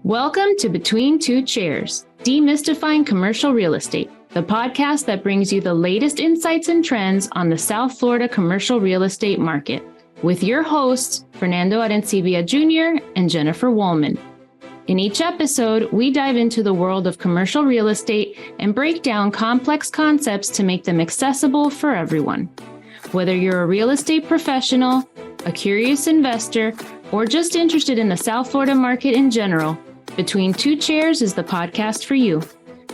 Welcome to Between Two Chairs, Demystifying Commercial Real Estate, the podcast that brings you the latest insights and trends on the South Florida commercial real estate market, with your hosts, Fernando Arencibia Jr. and Jennifer Woolman. In each episode, we dive into the world of commercial real estate and break down complex concepts to make them accessible for everyone. Whether you're a real estate professional, a curious investor, or just interested in the South Florida market in general, Between Two Chairs is the podcast for you.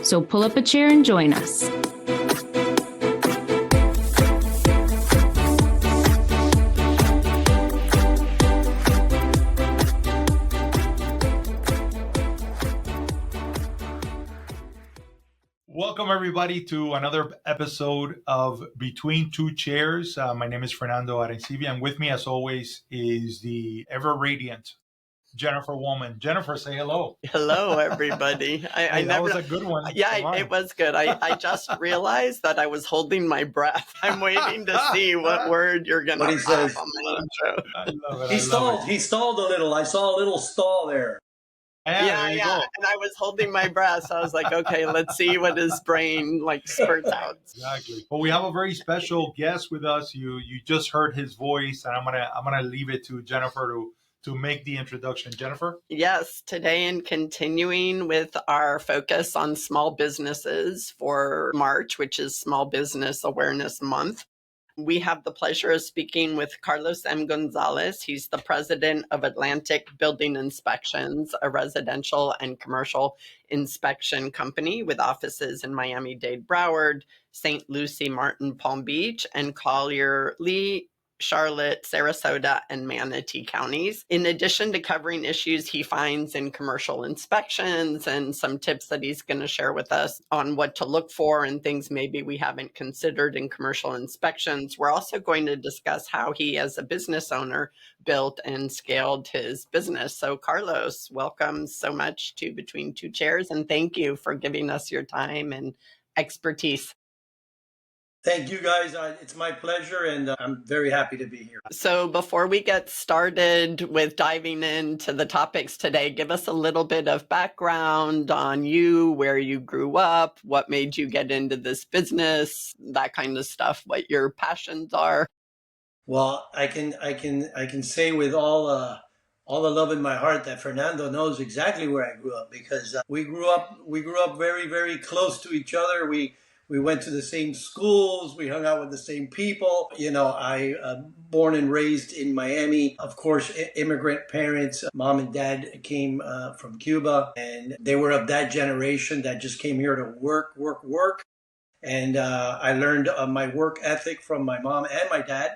So pull up a chair and join us. Welcome, everybody, to another episode of Between Two Chairs. My name is Fernando Arencibia, and with me, as always, is the ever-radiant Jennifer Woolman. Jennifer, say hello. Hello, everybody. That never, was a good one. Yeah, it was good. I just realized that I was holding my breath. I'm waiting to see what word you're going to have on my intro. I love it. He stalled a little. I saw a little stall there. Yeah. And I was holding my breath. So I was like, okay, let's see what his brain spurts out. Exactly. Well, we have a very special guest with us. You just heard his voice, and I'm gonna leave it to Jennifer to make the introduction. Jennifer? Yes, today, in continuing with our focus on small businesses for March, which is Small Business Awareness Month, we have the pleasure of speaking with Carlos M. Gonzalez. He's the president of Atlantic Building Inspections, a residential and commercial inspection company with offices in Miami-Dade, Broward, St. Lucie, Martin, Palm Beach, and Collier, Lee, Charlotte, Sarasota, and Manatee counties. In addition to covering issues he finds in commercial inspections and some tips that he's going to share with us on what to look for and things maybe we haven't considered in commercial inspections, we're also going to discuss how he, as a business owner, built and scaled his business. So, Carlos, welcome so much to Between Two Chairs, and thank you for giving us your time and expertise. Thank you, guys. It's my pleasure, and I'm very happy to be here. So before we get started with diving into the topics today, give us a little bit of background on you, where you grew up, what made you get into this business, that kind of stuff, what your passions are. Well, I can say with all the love in my heart that Fernando knows exactly where I grew up, because we grew up very, very close to each other. We went to the same schools. We hung out with the same people. You know, I born and raised in Miami. Of course, immigrant parents. Mom and dad came from Cuba, and they were of that generation that just came here to work. And I learned my work ethic from my mom and my dad,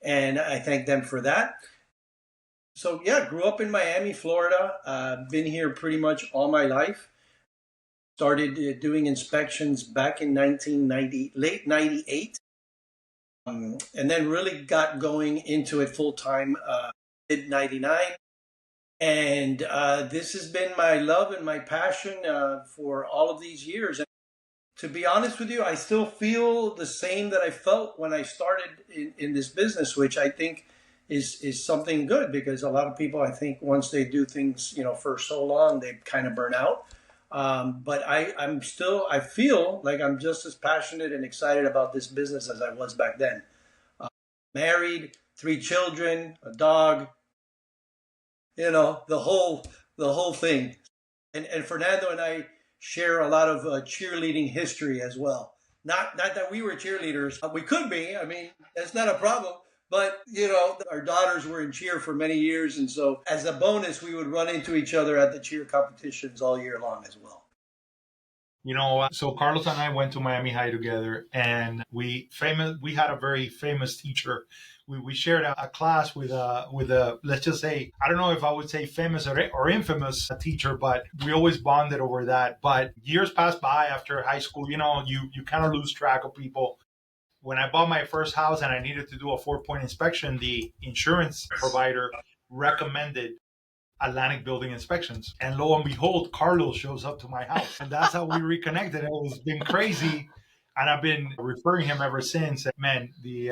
and I thank them for that. So, yeah, grew up in Miami, Florida. Been here pretty much all my life. Started doing inspections back in late 98, and then really got going into it full time mid 99. And this has been my love and my passion for all of these years. And to be honest with you, I still feel the same that I felt when I started in this business, which I think is something good, because a lot of people, I think, once they do things, for so long, they kind of burn out. But I feel like I'm just as passionate and excited about this business as I was back then. Married, 3 children, a dog, the whole thing. And Fernando and I share a lot of cheerleading history as well. Not that we were cheerleaders. We could be. I mean, that's not a problem. But, our daughters were in cheer for many years. And so as a bonus, we would run into each other at the cheer competitions all year long as well. So Carlos and I went to Miami High together, and we had a very famous teacher. We shared a class with a, let's just say, I don't know if I would say famous or infamous teacher, but we always bonded over that. But years passed by after high school, you kind of lose track of people. When I bought my first house and I needed to do a 4-point inspection, the insurance provider recommended Atlantic Building Inspections. And lo and behold, Carlos shows up to my house. And that's how we reconnected. It's been crazy. And I've been referring him ever since. Man, we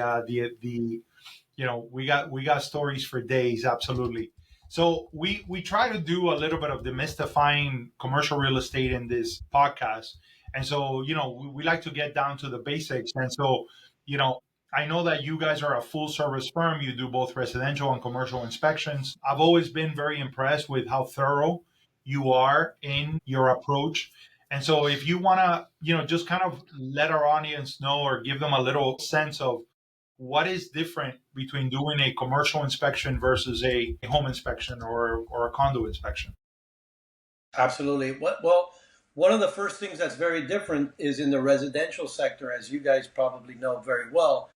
got stories for days. Absolutely. So we try to do a little bit of demystifying commercial real estate in this podcast. And so, we like to get down to the basics. And so, you know, I know that you guys are a full service firm. You do both residential and commercial inspections. I've always been very impressed with how thorough you are in your approach. And so if you want to, just kind of let our audience know or give them a little sense of what is different between doing a commercial inspection versus a home inspection or a condo inspection? Absolutely. Well, one of the first things that's very different is in the residential sector, as you guys probably know very well,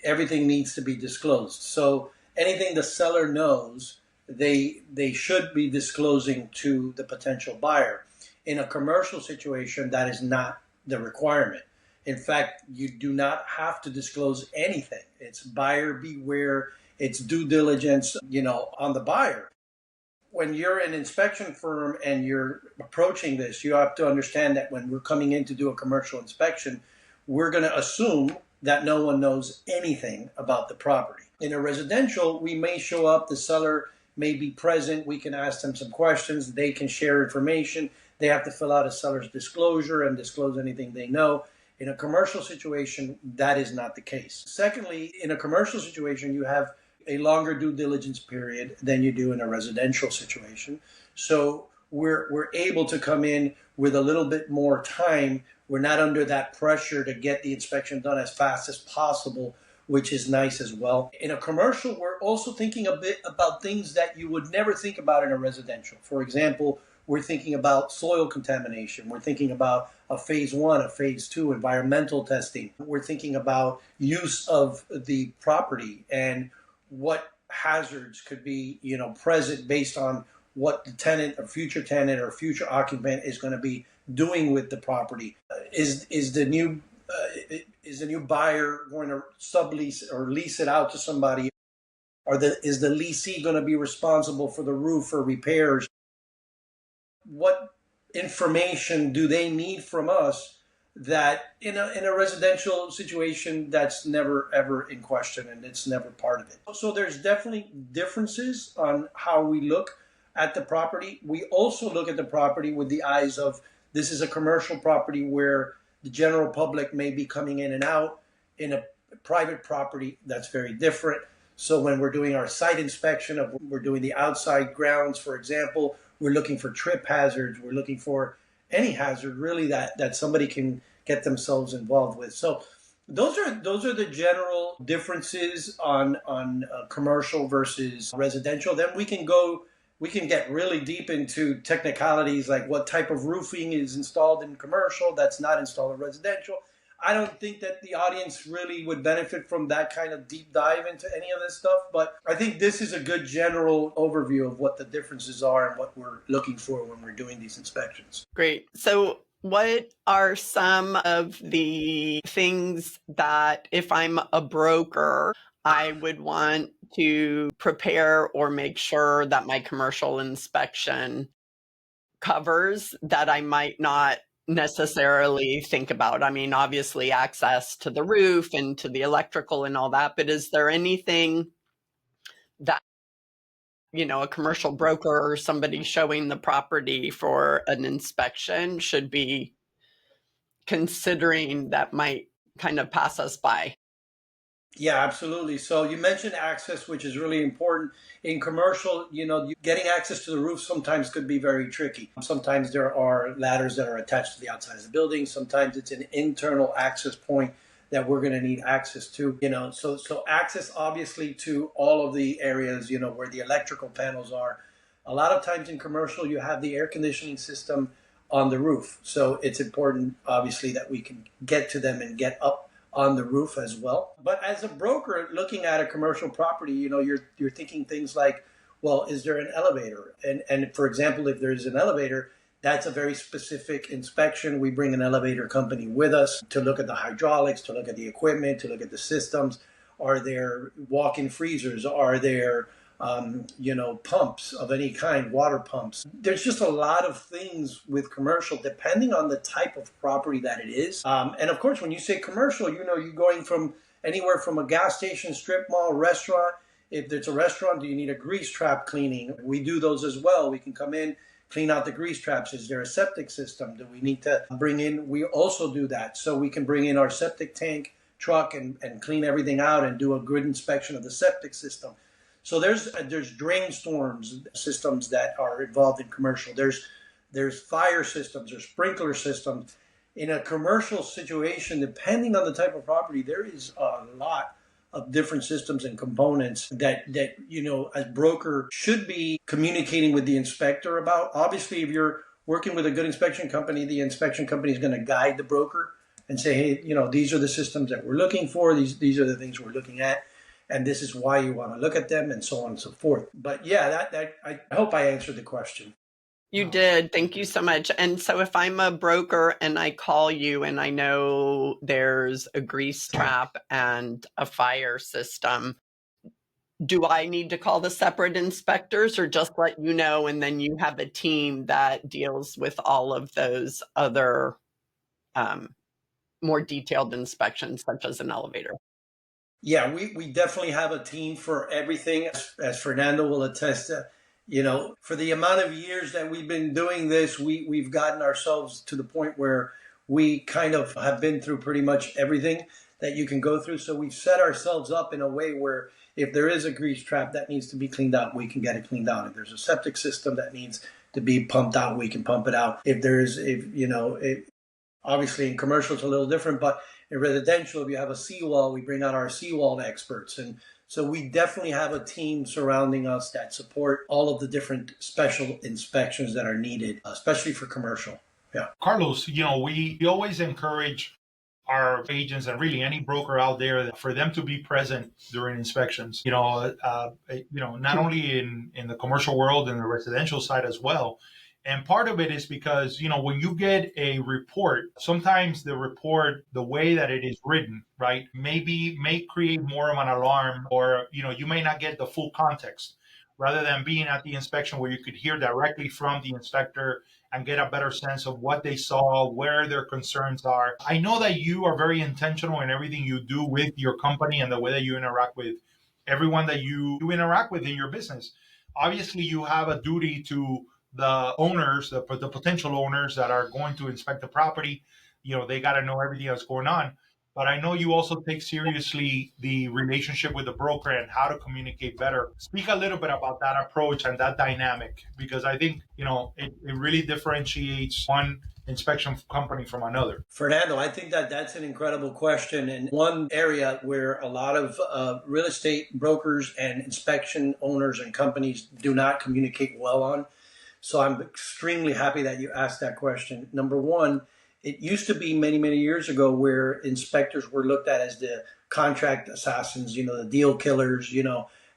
everything needs to be disclosed. So anything the seller knows, they should be disclosing to the potential buyer. In a commercial situation, that is not the requirement. In fact, you do not have to disclose anything. It's buyer beware. It's due diligence, on the buyer. When you're an inspection firm and you're approaching this, you have to understand that when we're coming in to do a commercial inspection, we're going to assume that no one knows anything about the property. In a residential, we may show up, the seller may be present, we can ask them some questions, they can share information, they have to fill out a seller's disclosure and disclose anything they know. In a commercial situation, that is not the case. Secondly, in a commercial situation, you have a longer due diligence period than you do in a residential situation. So we're able to come in with a little bit more time. We're not under that pressure to get the inspection done as fast as possible, which is nice as well. In a commercial, we're also thinking a bit about things that you would never think about in a residential. For example, we're thinking about soil contamination. We're thinking about a phase 1, a phase 2 environmental testing. We're thinking about use of the property and what hazards could be, present based on what the tenant or future occupant is going to be doing with the property. Is the new buyer going to sublease or lease it out to somebody? Is the leasee going to be responsible for the roof or repairs? What information do they need from us that in a residential situation that's never ever in question and it's never part of it? So there's definitely differences on how we look at the property. We also look at the property with the eyes of, this is a commercial property where the general public may be coming in and out. In a private property, that's very different. So when we're doing our site inspection, we're doing the outside grounds, for example, we're looking for trip hazards. We're looking for any hazard really that somebody can get themselves involved with. So those are the general differences on commercial versus residential. Then we can get really deep into technicalities like what type of roofing is installed in commercial that's not installed in residential. I don't think that the audience really would benefit from that kind of deep dive into any of this stuff, but I think this is a good general overview of what the differences are and what we're looking for when we're doing these inspections. Great. So what are some of the things that if I'm a broker, I would want to prepare or make sure that my commercial inspection covers that I might not necessarily think about? I mean, obviously access to the roof and to the electrical and all that, but is there anything that, a commercial broker or somebody showing the property for an inspection should be considering that might kind of pass us by? Yeah, absolutely. So you mentioned access, which is really important. In commercial, getting access to the roof sometimes could be very tricky. Sometimes there are ladders that are attached to the outside of the building. Sometimes it's an internal access point that we're going to need access to. So access obviously to all of the areas, where the electrical panels are. A lot of times in commercial, you have the air conditioning system on the roof. So it's important, obviously, that we can get to them and get up on the roof as well. But as a broker looking at a commercial property, you're thinking things like, well, is there an elevator? And for example, if there's an elevator, that's a very specific inspection. We bring an elevator company with us to look at the hydraulics, to look at the equipment, to look at the systems. Are there walk-in freezers? Are there pumps of any kind, water pumps? There's just a lot of things with commercial, depending on the type of property that it is. And of course, when you say commercial, you're going from anywhere from a gas station, strip mall, restaurant. If it's a restaurant, do you need a grease trap cleaning? We do those as well. We can come in, clean out the grease traps. Is there a septic system? Do we need to bring in? We also do that. So we can bring in our septic tank truck and clean everything out and do a good inspection of the septic system. So there's drain storms systems that are involved in commercial. There's fire systems, there's sprinkler systems. In a commercial situation, depending on the type of property, there is a lot of different systems and components that as broker should be communicating with the inspector about. Obviously, if you're working with a good inspection company, the inspection company is going to guide the broker and say, hey, these are the systems that we're looking for. These are the things we're looking at, and this is why you want to look at them, and so on and so forth. But yeah, I hope I answered the question. You did. Thank you so much. And so if I'm a broker and I call you and I know there's a grease trap and a fire system, do I need to call the separate inspectors or just let you know, and then you have a team that deals with all of those other more detailed inspections, such as an elevator? Yeah, we definitely have a team for everything, as Fernando will attest to. For the amount of years that we've been doing this, we've gotten ourselves to the point where we kind of have been through pretty much everything that you can go through. So we've set ourselves up in a way where if there is a grease trap that needs to be cleaned out, we can get it cleaned out. If there's a septic system that needs to be pumped out, we can pump it out. Obviously in commercial it's a little different, but in residential, if you have a seawall, we bring out our seawall experts. And so we definitely have a team surrounding us that support all of the different special inspections that are needed, especially for commercial. Yeah. Carlos, we always encourage our agents and really any broker out there for them to be present during inspections, not only in the commercial world and the residential side as well. And part of it is because, when you get a report, sometimes the report, the way that it is written, right, may create more of an alarm, or, you may not get the full context, rather than being at the inspection where you could hear directly from the inspector and get a better sense of what they saw, where their concerns are. I know that you are very intentional in everything you do with your company and the way that you interact with everyone that you interact with in your business. Obviously, you have a duty to the owners, the potential owners that are going to inspect the property. They got to know everything that's going on. But I know you also take seriously the relationship with the broker and how to communicate better. Speak a little bit about that approach and that dynamic, because I think, it really differentiates one inspection company from another. Fernando, I think that's an incredible question, and one area where a lot of real estate brokers and inspection owners and companies do not communicate well on. So I'm extremely happy that you asked that question. Number one, it used to be many, many years ago where inspectors were looked at as the contract assassins, the deal killers,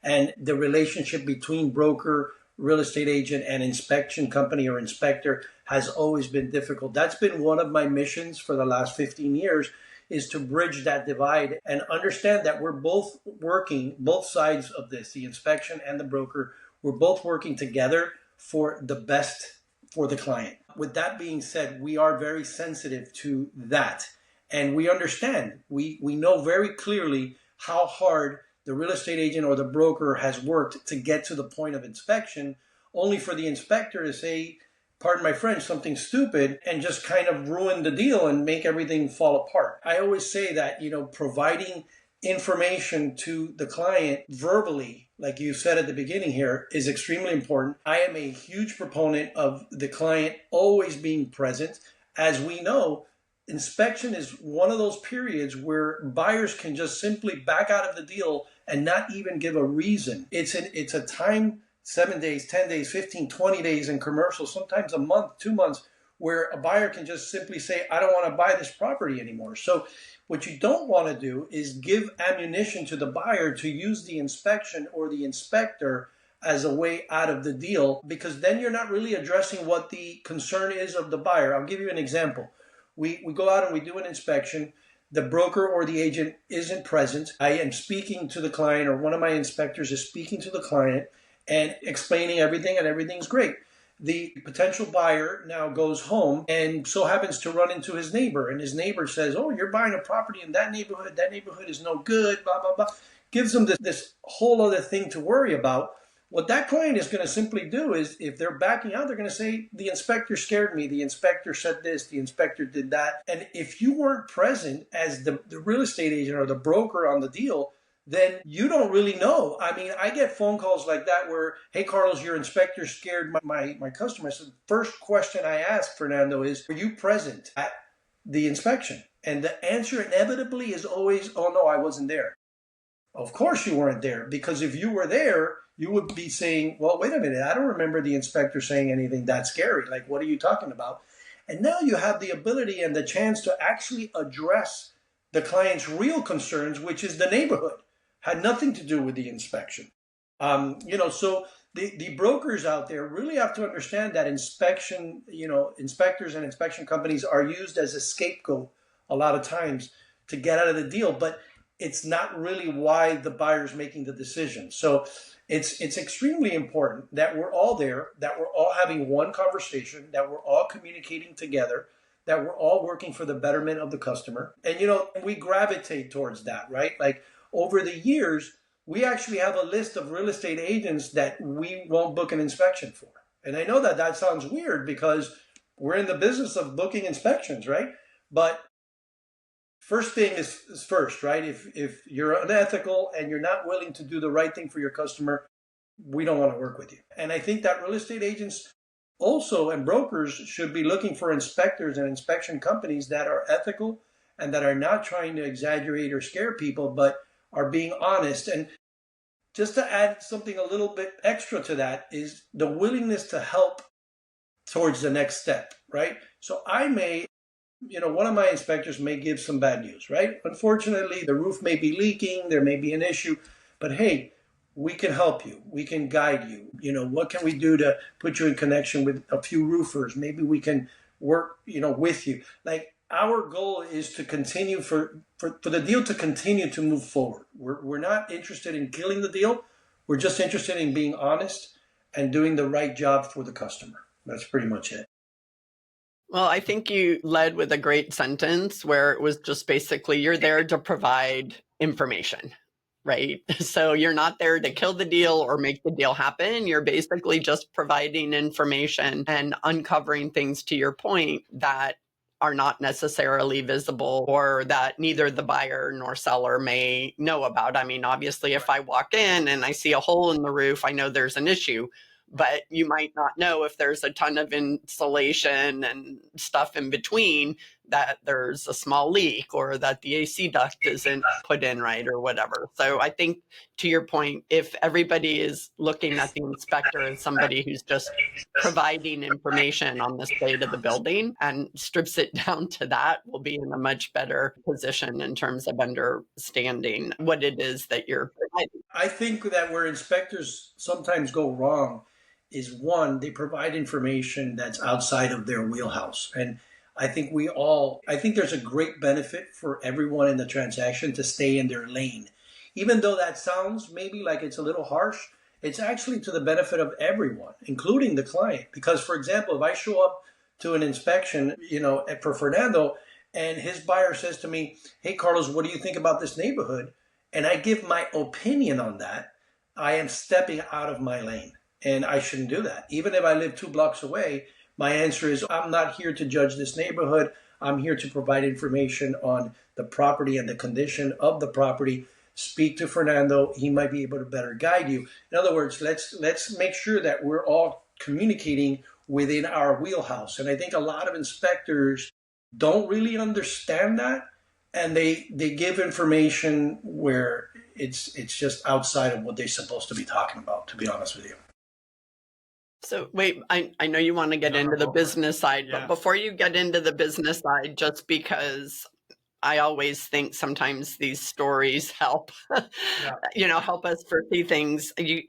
and the relationship between broker, real estate agent, and inspection company or inspector has always been difficult. That's been one of my missions for the last 15 years, is to bridge that divide and understand that we're both working, both sides of this, the inspection and the broker, we're both working together for the best for the client. With that being said, we are very sensitive to that. And we understand, we know very clearly how hard the real estate agent or the broker has worked to get to the point of inspection, only for the inspector to say, pardon my French, something stupid and just kind of ruin the deal and make everything fall apart. I always say that, providing information to the client verbally, like you said at the beginning here, is extremely important. I am a huge proponent of the client always being present. As we know, inspection is one of those periods where buyers can just simply back out of the deal and not even give a reason. It's a time, 7 days, 10 days, 15, 20 days in commercial, sometimes a month, 2 months, where a buyer can just simply say, I don't want to buy this property anymore. So what you don't want to do is give ammunition to the buyer to use the inspection or the inspector as a way out of the deal, because then you're not really addressing what the concern is of the buyer. I'll give you an example. We go out and we do an inspection. The broker or the agent isn't present. I am speaking to the client, or one of my inspectors is speaking to the client and explaining everything, and everything's great. The potential buyer now goes home and so happens to run into his neighbor, and his neighbor says, oh, you're buying a property in that neighborhood is no good, blah, blah, blah. gives them this whole other thing to worry about. What that client is going to simply do is, if they're backing out, they're going to say, the inspector scared me, the inspector said this, the inspector did that. And if you weren't present as the real estate agent or the broker on the deal, then you don't really know. I mean, I get phone calls like that where, hey, Carlos, your inspector scared my customer. I said, the first question I ask, Fernando, is, were you present at the inspection? And the answer inevitably is always, oh, no, I wasn't there. Of course you weren't there, because if you were there, you would be saying, well, wait a minute, I don't remember the inspector saying anything that scary. Like, what are you talking about? And now you have the ability and the chance to actually address the client's real concerns, which is the neighborhood. Had nothing to do with the inspection. So the brokers out there really have to understand that inspection, inspectors and inspection companies are used as a scapegoat a lot of times to get out of the deal, but it's not really why the buyer's making the decision. So it's extremely important that we're all there, that we're all having one conversation, that we're all communicating together, that we're all working for the betterment of the customer. And, we gravitate towards that, right? Like, over the years, we actually have a list of real estate agents that we won't book an inspection for. And I know that sounds weird because we're in the business of booking inspections, right? But first thing is first, right? If you're unethical and you're not willing to do the right thing for your customer, we don't want to work with you. And I think that real estate agents also and brokers should be looking for inspectors and inspection companies that are ethical and that are not trying to exaggerate or scare people, but are being honest. And just to add something a little bit extra to that is the willingness to help towards the next step, right? So I may, one of my inspectors may give some bad news, right? Unfortunately, the roof may be leaking, there may be an issue, but hey, we can help you. We can guide you. What can we do to put you in connection with a few roofers? Maybe we can work, with you. Like, our goal is to continue for the deal to continue to move forward. We're not interested in killing the deal. We're just interested in being honest and doing the right job for the customer. That's pretty much it. Well, I think you led with a great sentence where it was just basically, you're there to provide information, right? So you're not there to kill the deal or make the deal happen. You're basically just providing information and uncovering things, to your point, that are not necessarily visible or that neither the buyer nor seller may know about. I mean, obviously, if I walk in and I see a hole in the roof, I know there's an issue, but you might not know if there's a ton of insulation and stuff in between, that there's a small leak or that the AC duct isn't put in right or whatever. So I think, to your point, if everybody is looking at the inspector as somebody who's just providing information on the state of the building and strips it down to that, we'll be in a much better position in terms of understanding what it is that you're providing. I think that where inspectors sometimes go wrong is, one, they provide information that's outside of their wheelhouse. And I think there's a great benefit for everyone in the transaction to stay in their lane. Even though that sounds maybe like it's a little harsh, it's actually to the benefit of everyone, including the client. Because, for example, if I show up to an inspection, for Fernando, and his buyer says to me, hey, Carlos, what do you think about this neighborhood? And I give my opinion on that, I am stepping out of my lane. And I shouldn't do that. Even if I live 2 blocks away, my answer is, I'm not here to judge this neighborhood. I'm here to provide information on the property and the condition of the property. Speak to Fernando. He might be able to better guide you. In other words, let's make sure that we're all communicating within our wheelhouse. And I think a lot of inspectors don't really understand that. And they give information where it's just outside of what they're supposed to be talking about, to be honest with you. So wait, I know you want to get into the business side, but before you get into the business side, just because I always think sometimes these stories help, help us foresee things. You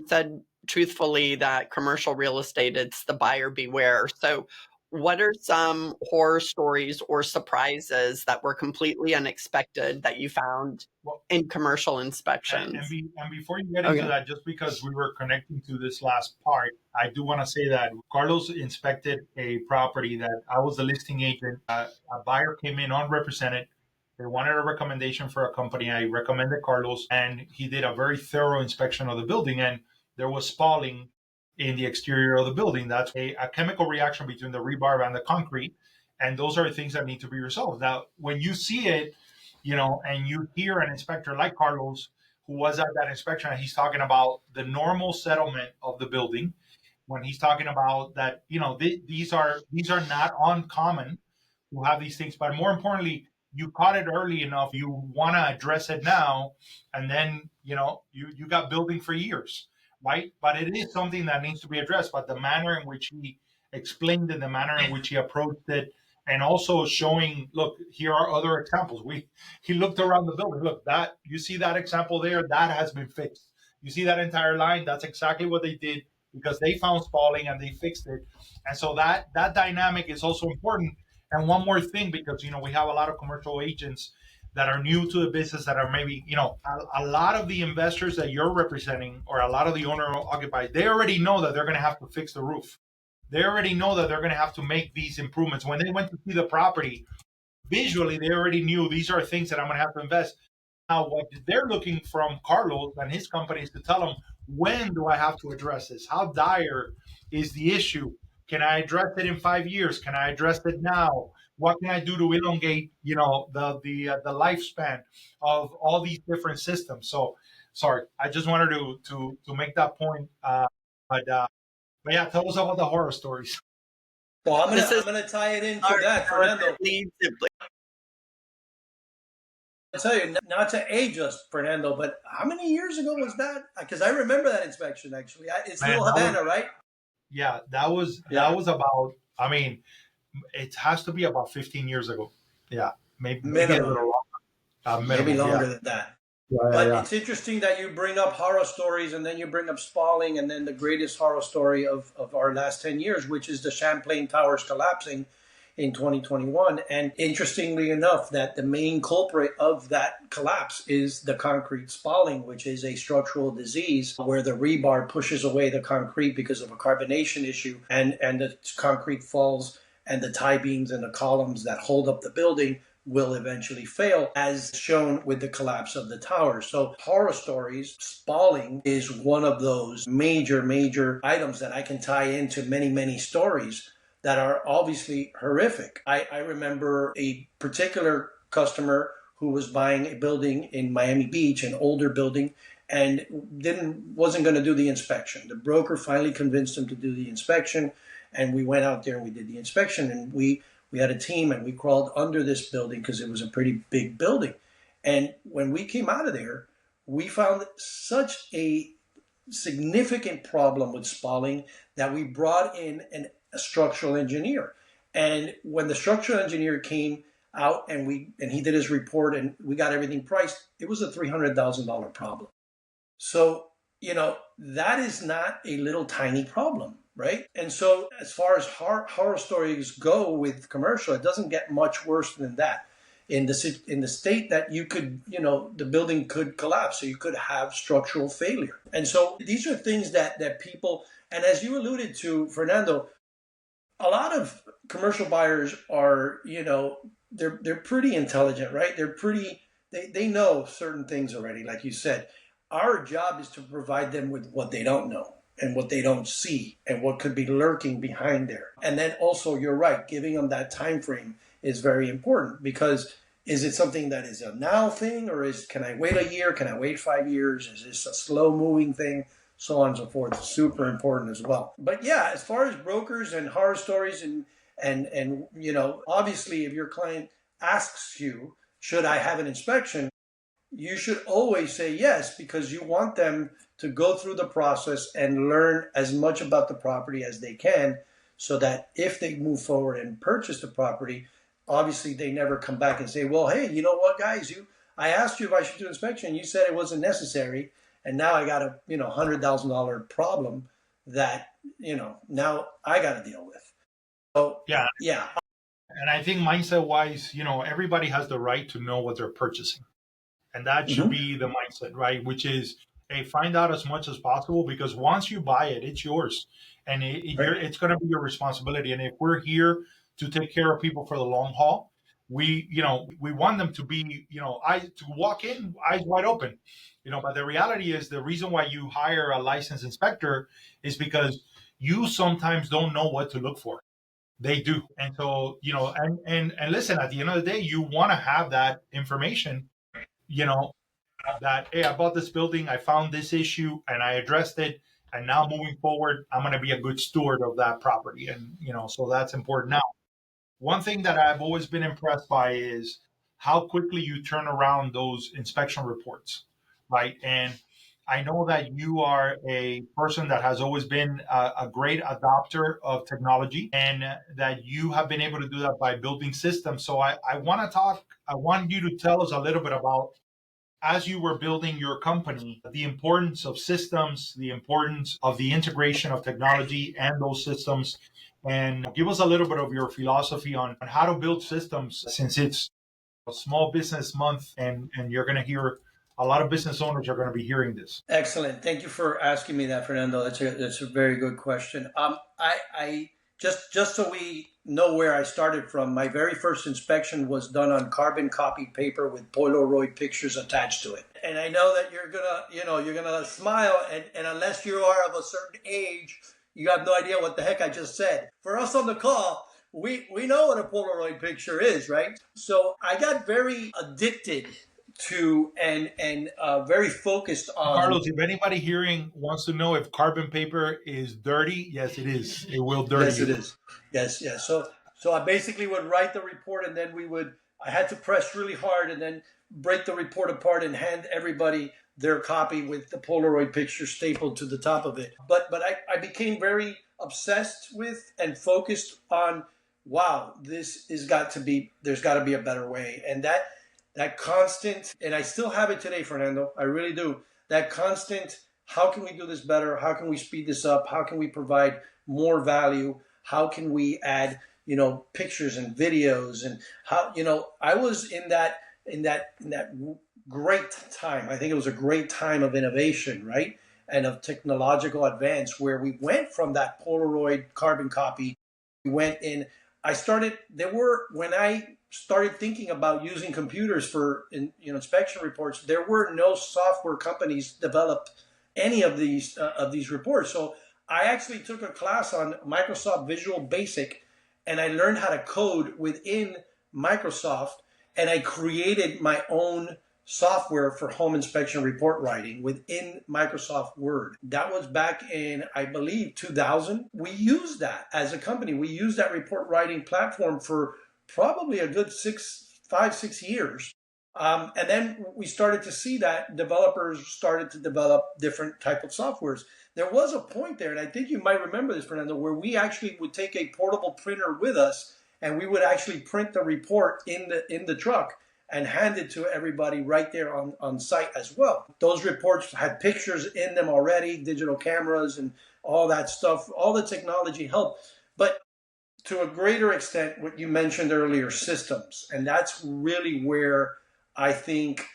said truthfully that commercial real estate, it's the buyer beware. So what are some horror stories or surprises that were completely unexpected that you found in commercial inspections? And before you get into that, just because we were connecting to this last part, I do want to say that Carlos inspected a property that I was the listing agent. A buyer came in unrepresented. They wanted a recommendation for a company. I recommended Carlos, and he did a very thorough inspection of the building, and there was spalling in the exterior of the building. That's a chemical reaction between the rebar and the concrete, and those are things that need to be resolved. Now, when you see it, and you hear an inspector like Carlos, who was at that inspection, and he's talking about the normal settlement of the building, when he's talking about that, these are not uncommon to have these things, but more importantly, you caught it early enough. You want to address it now, and then you got building for years, right? But it is something that needs to be addressed. But the manner in which he explained it, the manner in which he approached it, and also showing, look, here are other examples. He looked around the building. Look, that you see that example there, that has been fixed. You see that entire line, that's exactly what they did because they found spalling and they fixed it. And so that dynamic is also important. And one more thing, because we have a lot of commercial agents that are new to the business that are maybe, a lot of the investors that you're representing or a lot of the owner occupied, they already know that they're going to have to fix the roof. They already know that they're going to have to make these improvements. When they went to see the property, visually, they already knew these are things that I'm going to have to invest. Now, what they're looking from Carlos and his company is to tell them, when do I have to address this? How dire is the issue? Can I address it in 5 years? Can I address it now? What can I do to elongate, the lifespan of all these different systems? So, sorry, I just wanted to make that point. But yeah, tell us about the horror stories. Well, I'm gonna tie it into that, Fernando. I tell you, not to age us, Fernando, but how many years ago was that? Because I remember that inspection. Actually, it's Little Havana, right? Yeah, that was about. I mean, it has to be about 15 years ago. Yeah, maybe a little longer. Maybe longer than that. But it's interesting that you bring up horror stories and then you bring up spalling and then the greatest horror story of our last 10 years, which is the Champlain Towers collapsing in 2021. And interestingly enough, that the main culprit of that collapse is the concrete spalling, which is a structural disease where the rebar pushes away the concrete because of a carbonation issue and the concrete falls and the tie beams and the columns that hold up the building will eventually fail, as shown with the collapse of the tower. So horror stories, spalling is one of those major items that I can tie into many stories that are obviously horrific. I remember a particular customer who was buying a building in Miami Beach, an older building, and wasn't going to do the inspection. The broker finally convinced him to do the inspection, and we went out there and we did the inspection, and we had a team and we crawled under this building because it was a pretty big building. And when we came out of there, we found such a significant problem with spalling that we brought in a structural engineer. And when the structural engineer came out and he did his report and we got everything priced, it was a $300,000 problem. So, that is not a little tiny problem. Right? And so as far as horror stories go with commercial, it doesn't get much worse than that. In the state that you could, the building could collapse, so you could have structural failure. And so these are things that people, and as you alluded to, Fernando, a lot of commercial buyers are, they're pretty intelligent, right? They know certain things already, like you said. Our job is to provide them with what they don't know and what they don't see and what could be lurking behind there. And then also, you're right, giving them that time frame is very important, because is it something that is a now thing, or can I wait a year? Can I wait 5 years? Is this a slow moving thing? So on and so forth. It's super important as well. But yeah, as far as brokers and horror stories and obviously if your client asks you, should I have an inspection? You should always say yes, because you want them to go through the process and learn as much about the property as they can, so that if they move forward and purchase the property, obviously they never come back and say, well, hey, you know what, guys, I asked you if I should do inspection. You said it wasn't necessary. And now I got a $100,000 problem that, now I got to deal with. So, yeah. And I think mindset wise, everybody has the right to know what they're purchasing. And that should be the mindset, right? Which is, hey, find out as much as possible, because once you buy it, it's yours. And it's going to be your responsibility. And if we're here to take care of people for the long haul, we want them to be, to walk in eyes wide open, but the reality is the reason why you hire a licensed inspector is because you sometimes don't know what to look for. They do. And so, and listen, at the end of the day, you want to have that information, you know, that, hey, I bought this building, I found this issue and I addressed it. And now moving forward, I'm going to be a good steward of that property. And, so that's important. Now, one thing that I've always been impressed by is how quickly you turn around those inspection reports, right? And I know that you are a person that has always been a great adopter of technology and that you have been able to do that by building systems. So I want you to tell us a little bit about, as you were building your company, the importance of systems, the importance of the integration of technology and those systems, and give us a little bit of your philosophy on how to build systems, since it's a small business month and you're going to hear a lot of business owners are going to be hearing this. Excellent. Thank you for asking me that, Fernando. That's a very good question. I just so we know where I started from, my very first inspection was done on carbon copy paper with Polaroid pictures attached to it. And I know that you're gonna smile, and unless you are of a certain age, you have no idea what the heck I just said. For us on the call, we know what a Polaroid picture is, right? So I got very addicted to and very focused on. Carlos, if anybody hearing wants to know if carbon paper is dirty, yes, it is. It will dirty. Yes, it is. Yes. So I basically would write the report, and then I had to press really hard and then break the report apart and hand everybody their copy with the Polaroid picture stapled to the top of it. But I became very obsessed with and focused on, wow, there's got to be a better way. And that constant, and I still have it today, Fernando, I really do, that constant, how can we do this better? How can we speed this up? How can we provide more value? How can we add, pictures and videos? And how, I was in that great time. I think it was a great time of innovation, right? And of technological advance, where we went from that Polaroid carbon copy, we went in, when I started thinking about using computers for inspection reports, there were no software companies developed any of these reports. So I actually took a class on Microsoft Visual Basic, and I learned how to code within Microsoft, and I created my own software for home inspection report writing within Microsoft Word. That was back in, I believe, 2000. We used that as a company. We used that report writing platform for probably a good 5-6 years. And then we started to see that developers started to develop different type of softwares. There was a point there, and I think you might remember this, Fernando, where we actually would take a portable printer with us, and we would actually print the report in the truck and hand it to everybody right there on site as well. Those reports had pictures in them already, digital cameras and all that stuff. All the technology helped. But to a greater extent, what you mentioned earlier, systems. And that's really where I think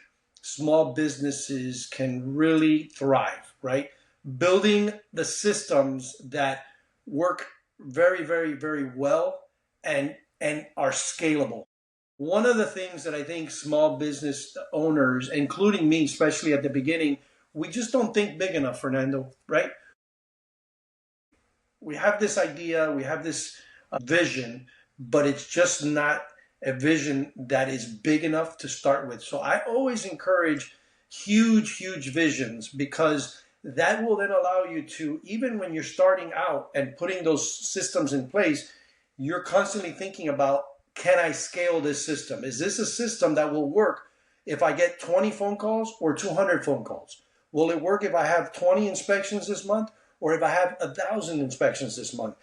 small businesses can really thrive, right? Building the systems that work very, very, very well and are scalable. One of the things that I think small business owners, including me, especially at the beginning, we just don't think big enough, Fernando, right? We have this idea, we have this vision, but it's just not a vision that is big enough to start with. So I always encourage huge visions, because that will then allow you to, even when you're starting out and putting those systems in place, you're constantly thinking about, can I scale this system? Is this a system that will work if I get 20 phone calls or 200 phone calls? Will it work if I have 20 inspections this month or if I have 1,000 inspections this month?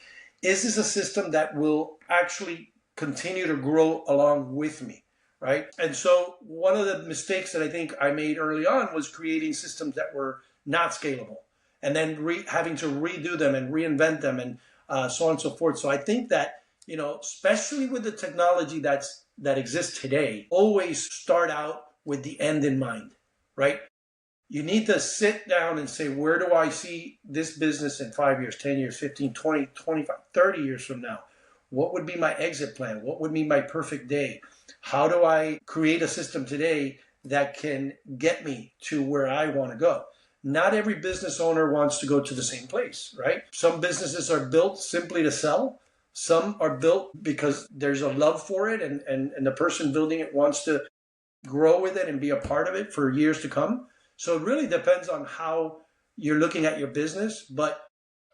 Is this a system that will actually continue to grow along with me, right? And so one of the mistakes that I think I made early on was creating systems that were not scalable, and then having to redo them and reinvent them and so on and so forth. So I think that, especially with the technology that exists today, always start out with the end in mind, right? You need to sit down and say, where do I see this business in 5 years, 10 years, 15, 20, 25, 30 years from now? What would be my exit plan? What would be my perfect day? How do I create a system today that can get me to where I want to go? Not every business owner wants to go to the same place, right? Some businesses are built simply to sell. Some are built because there's a love for it, and the person building it wants to grow with it and be a part of it for years to come. So it really depends on how you're looking at your business. But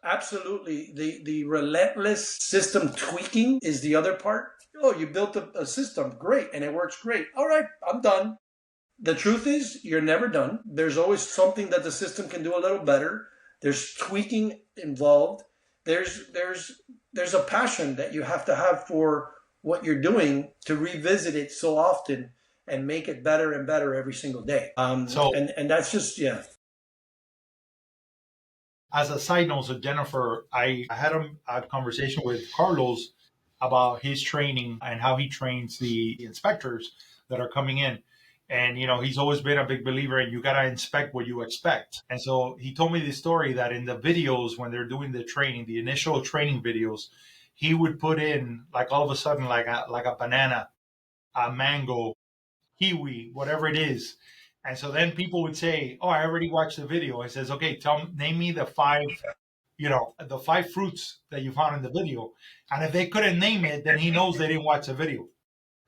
absolutely, the relentless system tweaking is the other part. Oh, you built a system, great, and it works great. All right, I'm done. The truth is, you're never done. There's always something that the system can do a little better. There's tweaking involved. There's a passion that you have to have for what you're doing to revisit it so often and make it better and better every single day. And that's just, yeah. As a side note, so Jennifer, I had a conversation with Carlos about his training and how he trains the inspectors that are coming in. And, he's always been a big believer in you got to inspect what you expect. And so he told me the story that in the videos, when they're doing the training, the initial training videos, he would put in, like, all of a sudden, like a banana, a mango, kiwi, whatever it is. And so then people would say, oh, I already watched the video. He says, okay, name me the five fruits that you found in the video. And if they couldn't name it, then he knows they didn't watch the video.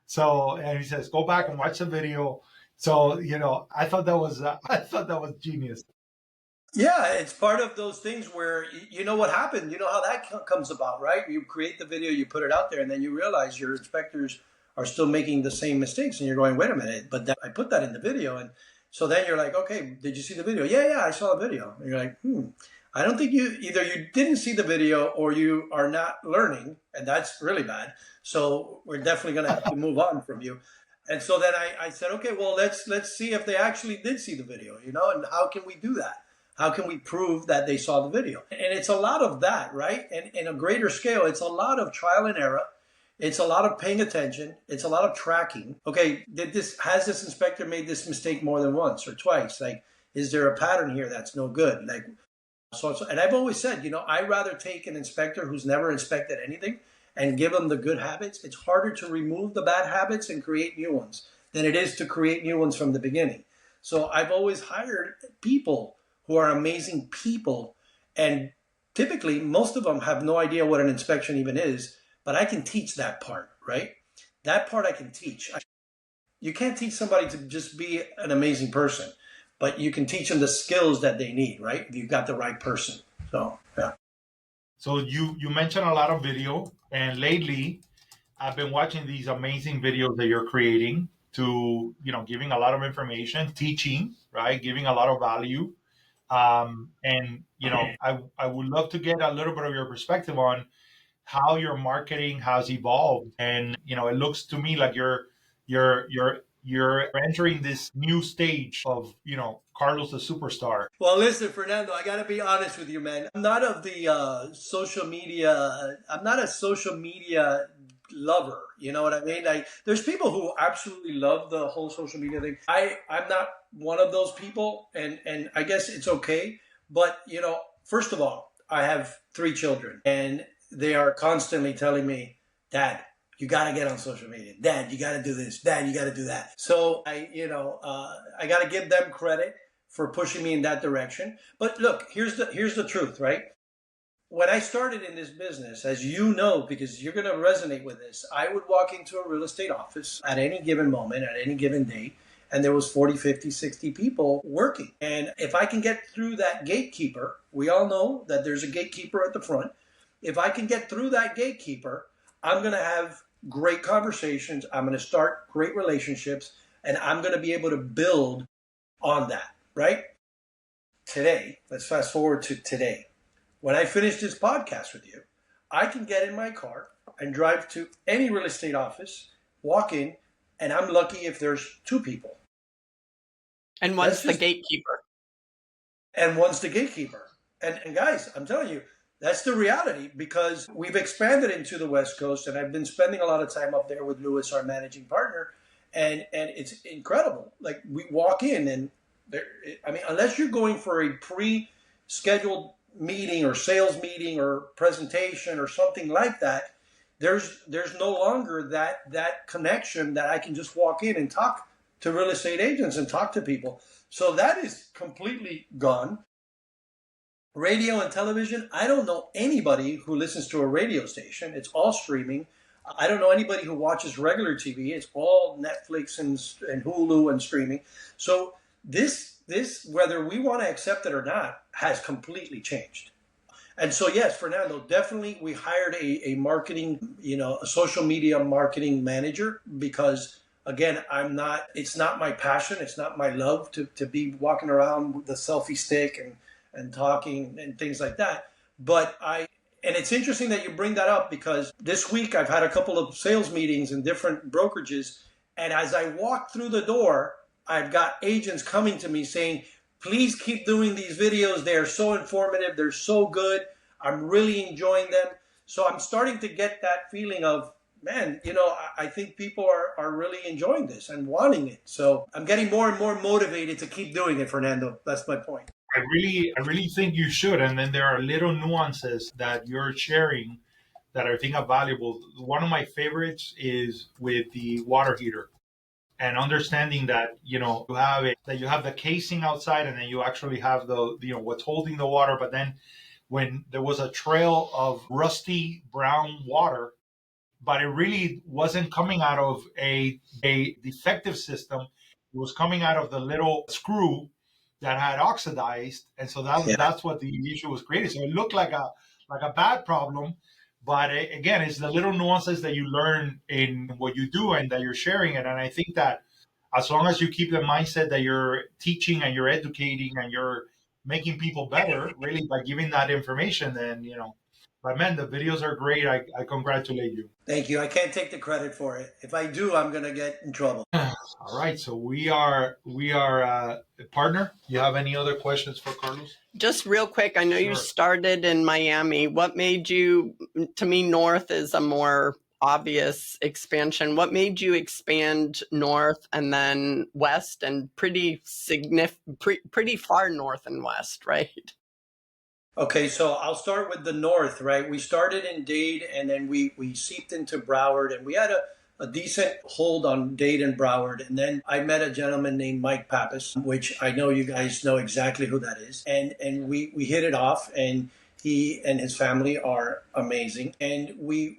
So, and he says, go back and watch the video. So, I thought that was genius. Yeah, it's part of those things where you know what happened. You know how that comes about, right? You create the video, you put it out there, and then you realize your inspectors are still making the same mistakes. And you're going, wait a minute, but I put that in the video. And so then you're like, okay, did you see the video? Yeah, I saw the video. And you're like, I don't think you didn't see the video or you are not learning. And that's really bad. So we're definitely going to have to move on from you. And so then I said, okay, well, let's see if they actually did see the video, and how can we do that? How can we prove that they saw the video? And it's a lot of that, right? And in a greater scale, it's a lot of trial and error. It's a lot of paying attention. It's a lot of tracking. Okay, has this inspector made this mistake more than once or twice? Like, is there a pattern here that's no good? Like, so and I've always said, I'd rather take an inspector who's never inspected anything and give them the good habits. It's harder to remove the bad habits and create new ones than it is to create new ones from the beginning. So I've always hired people who are amazing people, and typically most of them have no idea what an inspection even is, but I can teach that part, right? That part I can teach. You can't teach somebody to just be an amazing person, but you can teach them the skills that they need, right? If you've got the right person. So, yeah. So you mentioned a lot of video, and lately I've been watching these amazing videos that you're creating to, giving a lot of information, teaching, right? Giving a lot of value. And, I would love to get a little bit of your perspective on how your marketing has evolved. And, it looks to me like you're entering this new stage of, Carlos the superstar. Well, listen, Fernando, I got to be honest with you, man. I'm not of the social media. I'm not a social media lover. You know what I mean? Like, there's people who absolutely love the whole social media thing. I'm not one of those people, and I guess it's okay. But, first of all, I have 3 children, and they are constantly telling me, Dad, you got to get on social media. Dad, you got to do this. Dad, you got to do that. So I got to give them credit for pushing me in that direction. But look, here's the truth, right? When I started in this business, as you know, because you're going to resonate with this, I would walk into a real estate office at any given moment, at any given day, and there was 40, 50, 60 people working. And if I can get through that gatekeeper, we all know that there's a gatekeeper at the front. If I can get through that gatekeeper, I'm going to have great conversations. I'm going to start great relationships, and I'm going to be able to build on that, right? Today, let's fast forward to today. When I finish this podcast with you, I can get in my car and drive to any real estate office, walk in, and I'm lucky if there's 2 people. And one's the gatekeeper. And one's the gatekeeper. And guys, I'm telling you, that's the reality, because we've expanded into the West Coast, and I've been spending a lot of time up there with Lucie, our managing partner, and it's incredible. Like, we walk in, and unless you're going for a pre-scheduled meeting or sales meeting or presentation or something like that, there's no longer that connection that I can just walk in and talk to real estate agents and talk to people. So that is completely gone. Radio and television, I don't know anybody who listens to a radio station. It's all streaming. I don't know anybody who watches regular TV. It's all Netflix and Hulu and streaming. So this, whether we want to accept it or not, has completely changed. And so, yes, Fernando, definitely we hired a marketing, a social media marketing manager because, again, it's not my passion. It's not my love to be walking around with the selfie stick and talking and things like that. And it's interesting that you bring that up because this week I've had a couple of sales meetings in different brokerages. And as I walk through the door, I've got agents coming to me saying, please keep doing these videos. They are so informative. They're so good. I'm really enjoying them. So I'm starting to get that feeling of, man, I think people are really enjoying this and wanting it. So I'm getting more and more motivated to keep doing it, Fernando. That's my point. I really think you should. And then there are little nuances that you're sharing that I think are valuable. One of my favorites is with the water heater and understanding that, you have the casing outside and then you actually have what's holding the water. But then when there was a trail of rusty brown water, but it really wasn't coming out of a defective system. It was coming out of the little screw that had oxidized, and so that's what the issue was created. So it looked like a bad problem, but again, it's the little nuances that you learn in what you do and that you're sharing it. And I think that as long as you keep the mindset that you're teaching and you're educating and you're making people better, really by giving that information, then But man, the videos are great. I congratulate you. Thank you. I can't take the credit for it. If I do, I'm going to get in trouble. All right. So we are a partner. You have any other questions for Carlos? Just real quick. I know you started in Miami. What made you, to me, north is a more obvious expansion. What made you expand north and then west and pretty far north and west, right? Okay, so I'll start with the north, right? We started in Dade and then we seeped into Broward and we had a decent hold on Dade and Broward. And then I met a gentleman named Mike Pappas, which I know you guys know exactly who that is. And we hit it off and he and his family are amazing. And we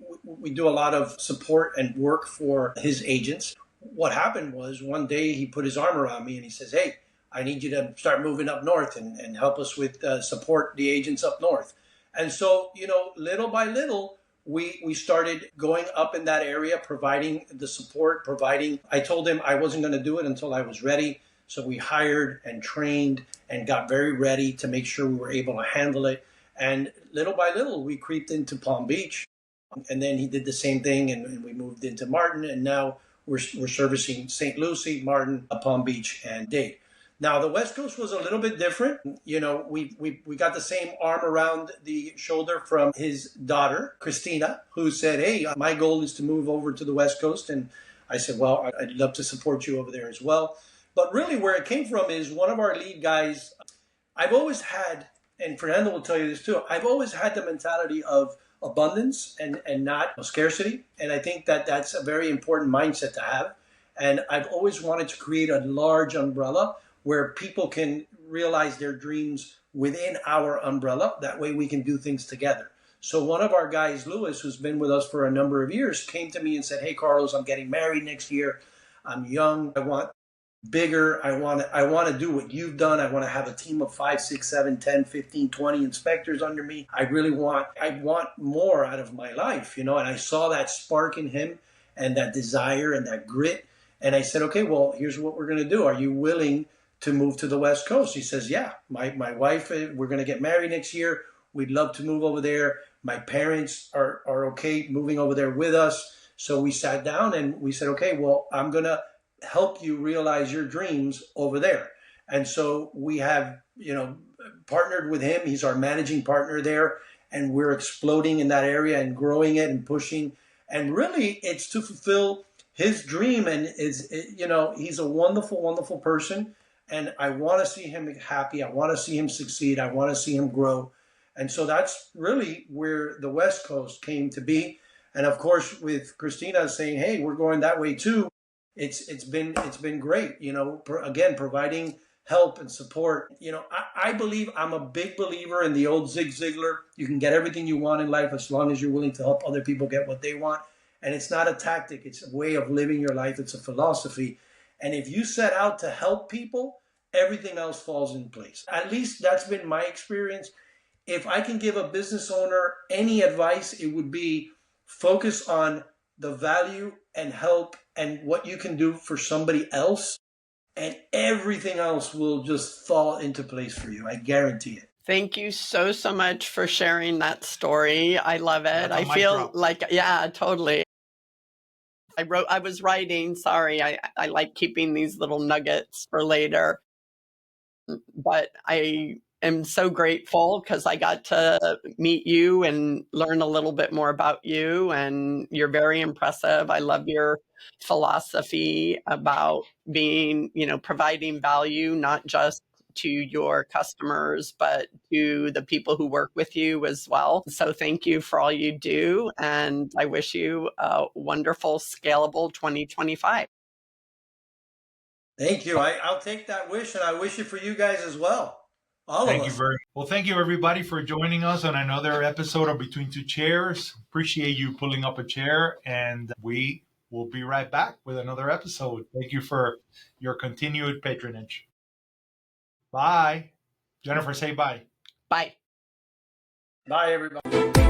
do a lot of support and work for his agents. What happened was one day he put his arm around me and he says, hey, I need you to start moving up north and help us with support the agents up north. And so, little by little, we started going up in that area, providing the support, I told him I wasn't going to do it until I was ready. So we hired and trained and got very ready to make sure we were able to handle it. And little by little, we creeped into Palm Beach. And then he did the same thing and we moved into Martin. And now we're servicing St. Lucie, Martin, Palm Beach, and Dade. Now, the West Coast was a little bit different. We got the same arm around the shoulder from his daughter, Christina, who said, hey, my goal is to move over to the West Coast. And I said, well, I'd love to support you over there as well. But really where it came from is one of our lead guys, I've always had, and Fernando will tell you this too, I've always had the mentality of abundance and not scarcity. And I think that that's a very important mindset to have. And I've always wanted to create a large umbrella where people can realize their dreams within our umbrella. That way we can do things together. So one of our guys, Louis, who's been with us for a number of years, came to me and said, hey, Carlos, I'm getting married next year. I'm young. I want bigger. I want to do what you've done. I want to have a team of 5, 6, 7, 10, 15, 20 inspectors under me. I want more out of my life, and I saw that spark in him and that desire and that grit. And I said, okay, well, here's what we're going to do. Are you willing to move to the West Coast? He says, yeah, my wife, we're going to get married next year. We'd love to move over there. My parents are okay moving over there with us. So we sat down and we said, okay, well, I'm going to help you realize your dreams over there. And so we have, partnered with him. He's our managing partner there. And we're exploding in that area and growing it and pushing. And really, it's to fulfill his dream. And he's a wonderful, wonderful person. And I want to see him happy. I want to see him succeed. I want to see him grow. And so that's really where the West Coast came to be. And of course, with Christina saying, "Hey, we're going that way too," it's been great. Again, providing help and support. I believe, I'm a big believer in the old Zig Ziglar. You can get everything you want in life as long as you're willing to help other people get what they want. And it's not a tactic. It's a way of living your life. It's a philosophy. And if you set out to help people, everything else falls in place. At least that's been my experience. If I can give a business owner any advice, it would be focus on the value and help and what you can do for somebody else, and everything else will just fall into place for you. I guarantee it. Thank you so much for sharing that story. I love it. I feel like, yeah, totally. I was writing, sorry, I like keeping these little nuggets for later, but I am so grateful because I got to meet you and learn a little bit more about you, and you're very impressive. I love your philosophy about being, providing value, not just to your customers, but to the people who work with you as well. So thank you for all you do. And I wish you a wonderful, scalable 2025. Thank you. I'll take that wish, and I wish it for you guys as well. Thank you everybody for joining us on another episode of Between Two Chairs. Appreciate you pulling up a chair, and we will be right back with another episode. Thank you for your continued patronage. Bye. Jennifer, say bye. Bye. Bye, everybody.